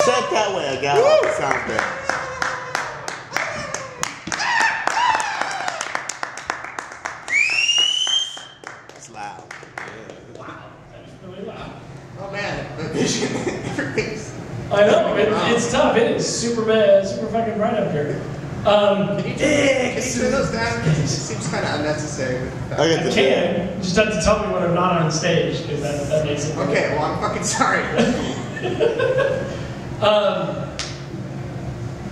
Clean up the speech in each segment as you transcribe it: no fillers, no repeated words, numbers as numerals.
Set that way, I got all the sound effects. It's loud. Wow, that's really loud. Oh man, the vision, everything's. I know, it's tough. It is super fucking bright up here. Can you turn those down? It seems kind of unnecessary. I can. You just have to tell me when I'm not on stage, because that makes it. Okay, well, I'm fucking sorry.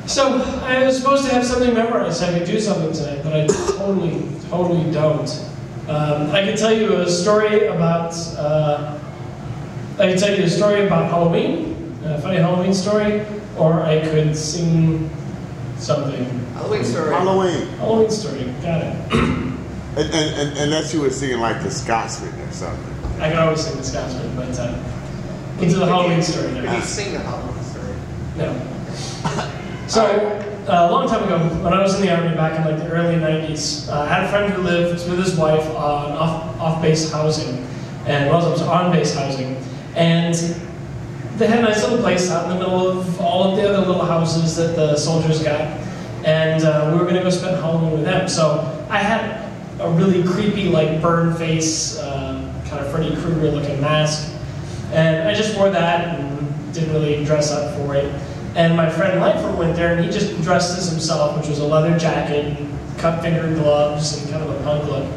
So I was supposed to have something memorized so I could do something tonight, but I totally don't. I can tell you a story about. I can tell you a story about Halloween, a funny Halloween story, or I could sing something. Halloween story. Halloween story. Got it. And unless you were singing like the Scotsman or something. I can always sing the Scotsman, but into the Halloween story now. Can you sing the Halloween story? No. So, a long time ago, when I was in the Army back in like the early 90s, I had a friend who lived with his wife on off-base housing, and well, it was on-base housing, and they had a nice little place out in the middle of all of the other little houses that the soldiers got, and we were going to go spend Halloween with them. So I had a really creepy, like, burn face, kind of Freddy Krueger looking mask, and I just wore that and didn't really dress up for it. And my friend Lightfoot went there, and he just dressed as himself, which was a leather jacket, cut-finger gloves, and kind of a punk look.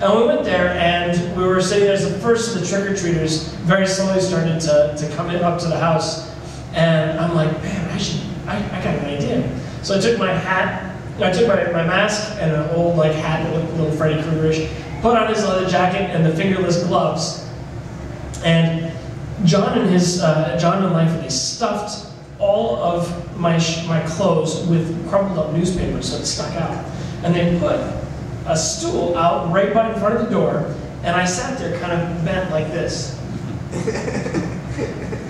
And we went there, and we were sitting there as the first of the trick-or-treaters very slowly started to come in up to the house. And I'm like, man, I got an idea. So I took my hat, I took my mask and an old like hat that looked a little Freddy Krueger-ish, put on his leather jacket and the fingerless gloves. And John and Lightfoot, they stuffed all of my clothes with crumpled up newspaper so it stuck out. And they put a stool out right by in front of the door, and I sat there kind of bent like this.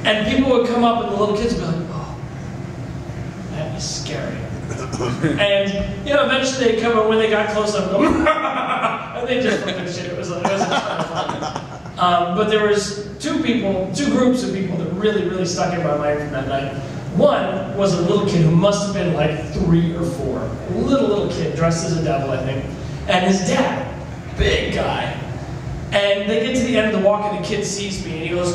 And people would come up and the little kids would be like, oh, that is scary. And, you know, eventually they'd come and when they got close, I'd go, and they just looked at shit. It was a ton of fun. But there was two groups of people that really stuck in my mind from that night. One was a little kid who must have been like 3 or 4. A little kid dressed as a devil, I think. And his dad, big guy. And they get to the end of the walk and the kid sees me and he goes,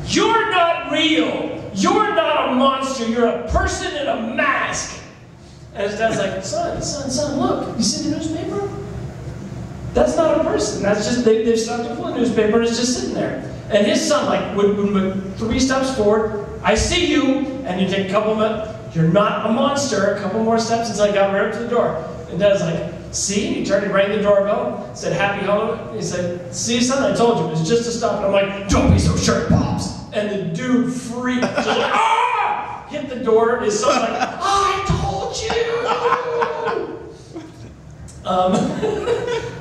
"You're not real. You're not a monster. You're a person in a mask." And his dad's like, son, look. You see the newspaper? That's not a person. That's just, they've stuffed it full of newspaper and it's just sitting there. And his son like would move 3 steps forward. "I see you." And you take a couple of, "You're not a monster." A couple more steps until I got right up to the door. And Dad's like, "See?" And he turned and rang the doorbell, said, "Happy Halloween." He said, "See, son, I told you, it was just a stuff." And I'm like, "Don't be so sure it pops." And the dude freaked. Just like, ah! Hit the door. His son's like, "I told you."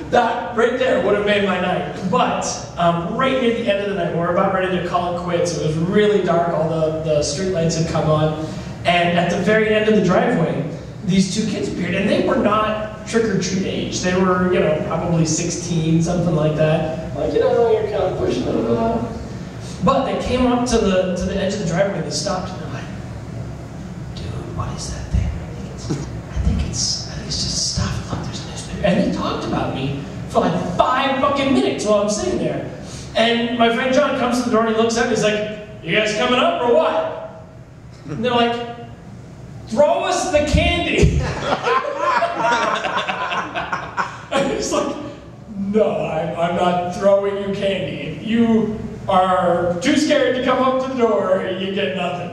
That right there would have made my night. But right near the end of the night, when we were about ready to call it quits, it was really dark, all the street lights had come on, and at the very end of the driveway, these 2 kids appeared, and they were not trick-or-treat age. They were, you know, probably 16, something like that. Like, you know, you're kind of pushing them along. But they came up to the edge of the driveway, and they stopped, and they're like, "Dude, what is that thing? I think it's just stuff. Look, there's a newspaper." And they talked about me for like 5 fucking minutes while I'm sitting there. And my friend John comes to the door and he looks at me, he's like, "You guys coming up or what?" And they're like, "Throw us the candy." And he's like, "No, I'm not throwing you candy. If you are too scared to come up to the door, you get nothing."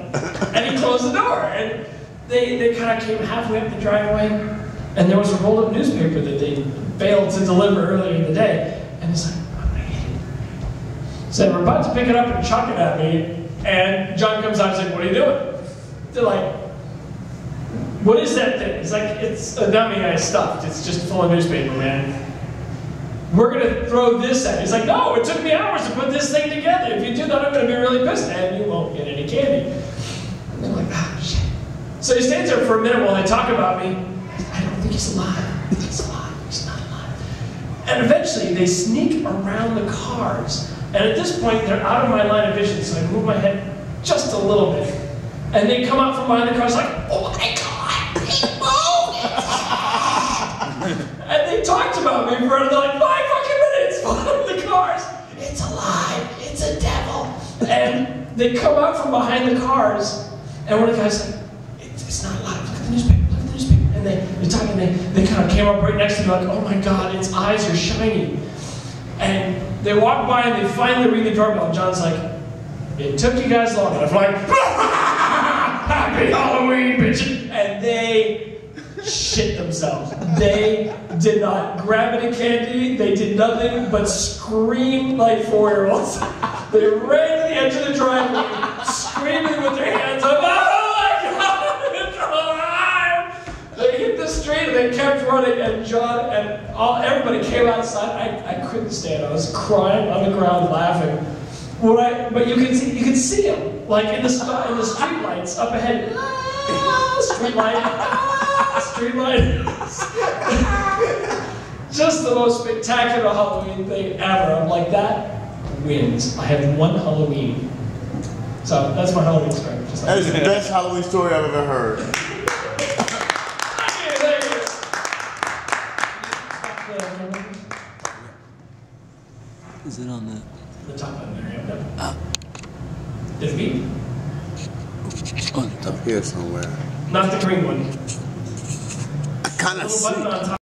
And he closed the door. And they kind of came halfway up the driveway, and there was a rolled up newspaper that they failed to deliver earlier in the day. And he's like, "I'm gonna get it." So we're about to pick it up and chuck it at me, and John comes out and says, "What are you doing?" They're like, "What is that thing?" It's like, "It's a dummy I stuffed. It's just full of newspaper, man. We're gonna throw this at you." He's like, "No, it took me hours to put this thing together. If you do that, I'm gonna be really pissed, and you won't get any candy." And they're like, "Ah, shit." So he stands there for a minute while they talk about me. "I don't think he's alive. He's alive. He's not alive." And eventually, they sneak around the cars. And at this point, they're out of my line of vision, so I move my head just a little bit. And they come out from behind the cars like, oh my God, people! And they talked about me for they're like 5 fucking minutes behind the cars. It's alive, it's a devil. And they come out from behind the cars, and one of the guys like, it's not alive, look at the newspaper, look at the newspaper. And they're talking, they kind of came up right next to me like, oh my God, its eyes are shiny. And they walk by and they finally ring the doorbell, and John's like, it took you guys long enough. I'm like, happy Halloween, bitch! And they shit themselves. They did not grab any candy. They did nothing but scream like 4-year-olds. They ran to the edge of the driveway, screaming with their hands up. Oh my God, it's alive! They hit the street and they kept running. And John and everybody came outside. I couldn't stand it. I was crying on the ground, laughing. But you can see them like in the street lights up ahead. Street light. Just the most spectacular Halloween thing ever. I'm like, that wins. I have one Halloween. So that's my Halloween story. That is the best Halloween story I've ever heard. Is it on the top button there? Yeah. There's me. Up here somewhere. Not the green one. I kind of see.